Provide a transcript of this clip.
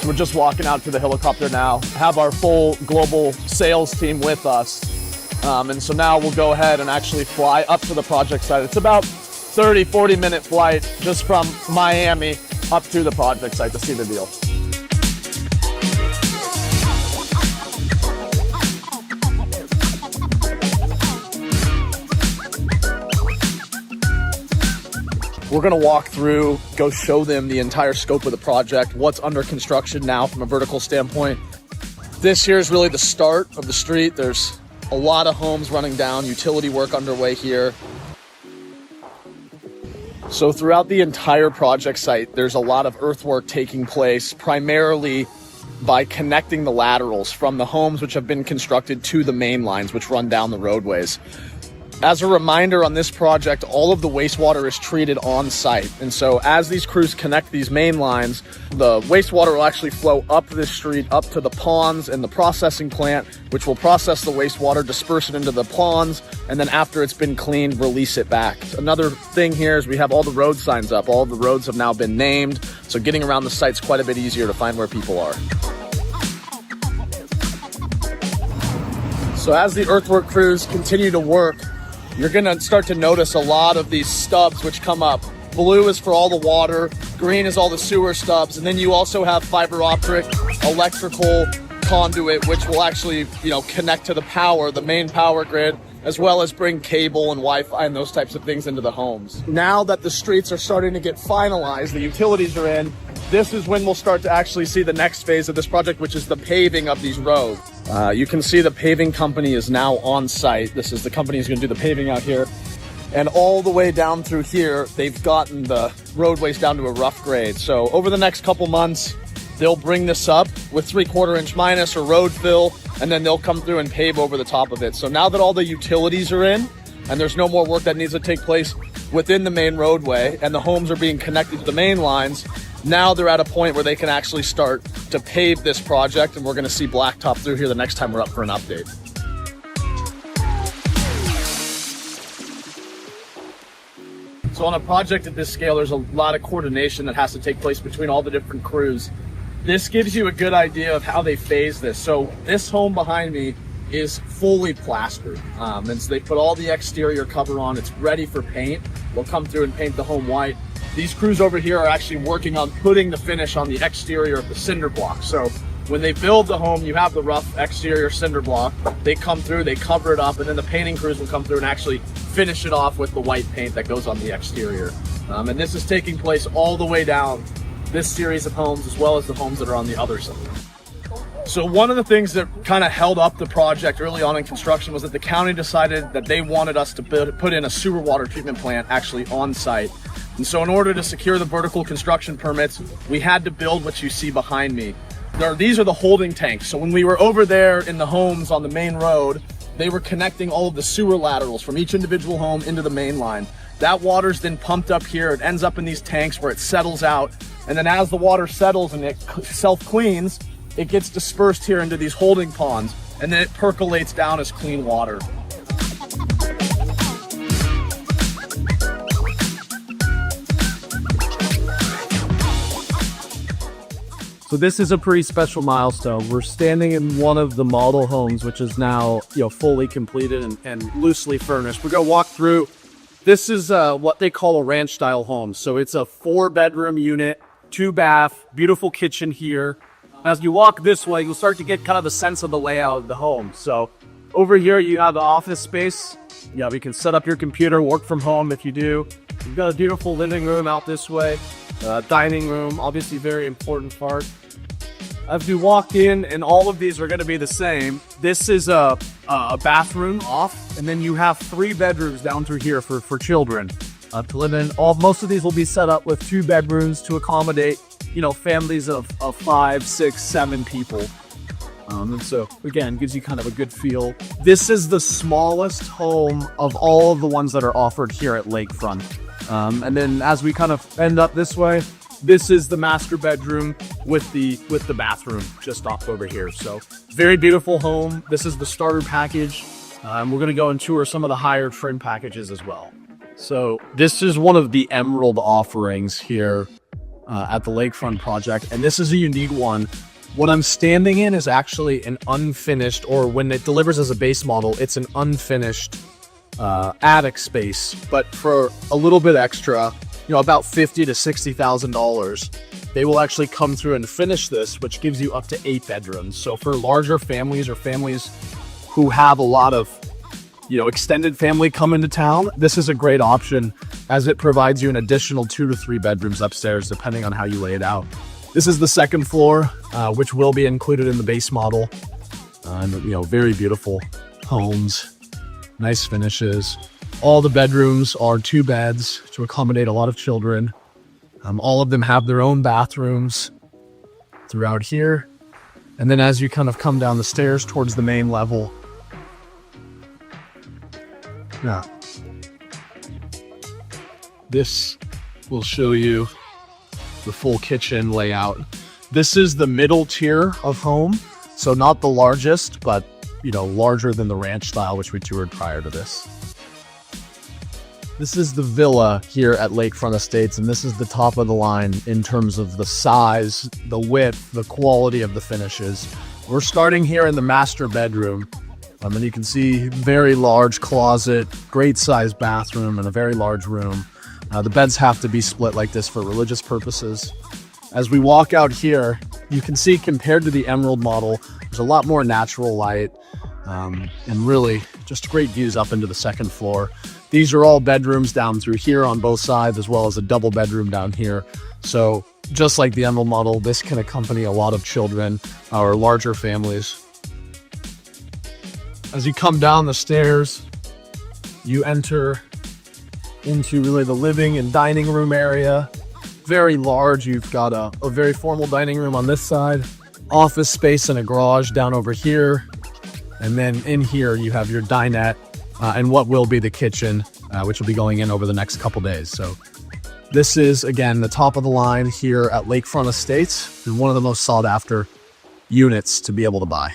We're just walking out to the helicopter now, have our full global sales team with us. And so now we'll go ahead and actually fly up to the project site. It's about 30-40 minute flight just from Miami up to the project site to see the deal. We're gonna walk through, go show them the entire scope of the project, what's under construction now from a vertical standpoint. This here is really the start of the street. There's a lot of homes running down, utility work underway here. So throughout the entire project site, there's a lot of earthwork taking place, primarily by connecting the laterals from the homes which have been constructed to the main lines which run down the roadways. As a reminder, on this project, all of the wastewater is treated on site. And so as these crews connect these main lines, the wastewater will actually flow up this street, up to the ponds and the processing plant, which will process the wastewater, disperse it into the ponds, and then after it's been cleaned, release it back. Another thing here is we have all the road signs up. All of the roads have now been named, so getting around the site's quite a bit easier to find where people are. So as the earthwork crews continue to work, you're gonna start to notice a lot of these stubs which come up. Blue is for all the water, green is all the sewer stubs, and then you also have fiber optic, electrical conduit, which will actually, connect to the power, the main power grid, as well as bring cable and Wi-Fi and those types of things into the homes. Now that the streets are starting to get finalized, the utilities are in, this is when we'll start to actually see the next phase of this project, which is the paving of these roads. You can see the paving company is now on site. This is the company who's going to do the paving out here. And all the way down through here, they've gotten the roadways down to a rough grade. So over the next couple months, they'll bring this up with 3/4 inch minus or road fill, and then they'll come through and pave over the top of it. So now that all the utilities are in, and there's no more work that needs to take place within the main roadway, and the homes are being connected to the main lines, now they're at a point where they can actually start to pave this project, and we're gonna see blacktop through here the next time we're up for an update. So on a project at this scale, there's a lot of coordination that has to take place between all the different crews. This gives you a good idea of how they phase this. So this home behind me is fully plastered. And so they put all the exterior cover on, it's ready for paint. They'll come through and paint the home white. These crews over here are actually working on putting the finish on the exterior of the cinder block. So when they build the home, you have the rough exterior cinder block. They come through, they cover it up, and then the painting crews will come through and actually finish it off with the white paint that goes on the exterior. And this is taking place all the way down this series of homes, as well as the homes that are on the other side. So one of the things that kind of held up the project early on in construction was that the county decided that they wanted us to put in a sewer water treatment plant actually on site. And so in order to secure the vertical construction permits, we had to build what you see behind me. These are the holding tanks. So when we were over there in the homes on the main road, they were connecting all of the sewer laterals from each individual home into the main line. That water's then pumped up here. It ends up in these tanks where it settles out. And then as the water settles and it self-cleans, it gets dispersed here into these holding ponds, and then it percolates down as clean water. So this is a pretty special milestone. We're standing in one of the model homes, which is now, fully completed and loosely furnished. We're gonna walk through. This is what they call a ranch style home. So it's a 4-bedroom unit, 2 bath, beautiful kitchen here. As you walk this way, you'll start to get kind of a sense of the layout of the home. So over here, you have the office space. Yeah, we can set up your computer, work from home if you do. We've got a beautiful living room out this way. Dining room, obviously very important part. As you walk in, and all of these are going to be the same, this is a bathroom off, and then you have 3 bedrooms down through here for children to live in. Most of these will be set up with 2 bedrooms to accommodate, families of 5, 6, 7 people. And so, again, gives you kind of a good feel. This is the smallest home of all of the ones that are offered here at Lakefront. And then as we kind of end up this way, this is the master bedroom with the bathroom just off over here. So very beautiful home. This is the starter package. We're going to go and tour some of the higher trim packages as well. So this is one of the emerald offerings here. at the Lakefront project. And this is a unique one. What I'm standing in is actually an unfinished, or when it delivers as a base model, it's an unfinished attic space. But for a little bit extra, about $50,000 to $60,000, they will actually come through and finish this, which gives you up to 8 bedrooms. So for larger families or families who have a lot of extended family come into town, this is a great option, as it provides you an additional 2 to 3 bedrooms upstairs, depending on how you lay it out. This is the second floor, which will be included in the base model. Very beautiful homes, nice finishes. All the bedrooms are 2 beds to accommodate a lot of children. All of them have their own bathrooms throughout here. And then as you kind of come down the stairs towards the main level, this will show you the full kitchen layout. This is the middle tier of home, so not the largest, but larger than the ranch style, which we toured prior to this. This is the villa here at Lakefront Estates, and this is the top of the line in terms of the size, the width, the quality of the finishes. We're starting here in the master bedroom. And you can see very large closet, great sized bathroom, and a very large room. The beds have to be split like this for religious purposes. As we walk out here, you can see, compared to the Emerald model, there's a lot more natural light, and really just great views up into the second floor. These are all bedrooms down through here on both sides, as well as a double bedroom down here. So just like the Emerald model, this can accompany a lot of children or larger families. As you come down the stairs, you enter into really the living and dining room area. Very large. You've got a very formal dining room on this side, office space and a garage down over here. And then in here, you have your dinette and what will be the kitchen, which will be going in over the next couple days. So this is, again, the top of the line here at Lakefront Estates, and one of the most sought after units to be able to buy.